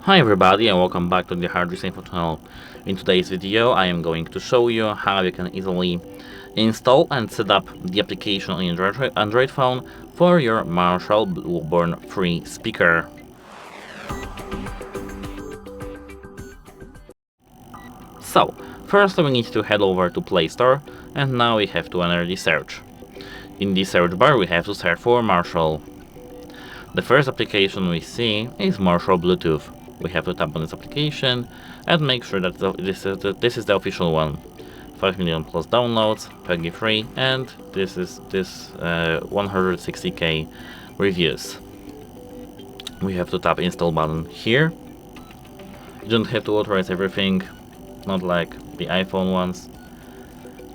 Hi everybody and welcome back to the HardReset.Info channel. In today's video I am going to show you how you can easily install and set up the application on your Android phone for your MARSHALL WOBURN III speaker. So, first we need to head over to Play Store and now we have to enter the search. In the search bar we have to search for Marshall. The first application we see is Marshall Bluetooth. We have to tap on this application and make sure that this is the official one. 5 million plus downloads, PEGI free, and this 160k reviews. We have to tap install button here. You don't have to authorize everything, not like the iPhone ones.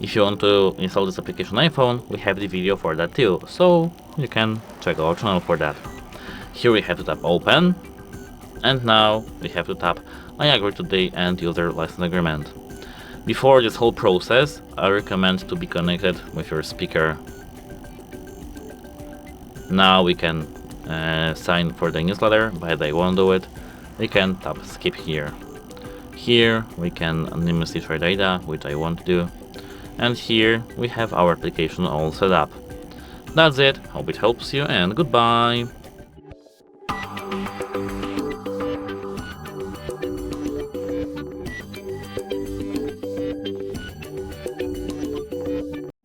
If you want to install this application on iPhone, we have the video for that too, so you can check our channel for that. Here we have to tap open, and now we have to tap I agree to the end user license agreement. Before this whole process, I recommend to be connected with your speaker. Now we can sign for the newsletter, but I won't do it. We can tap skip here. Here we can anonymously share data, which I won't do. And here we have our application all set up. That's it, hope it helps you and goodbye!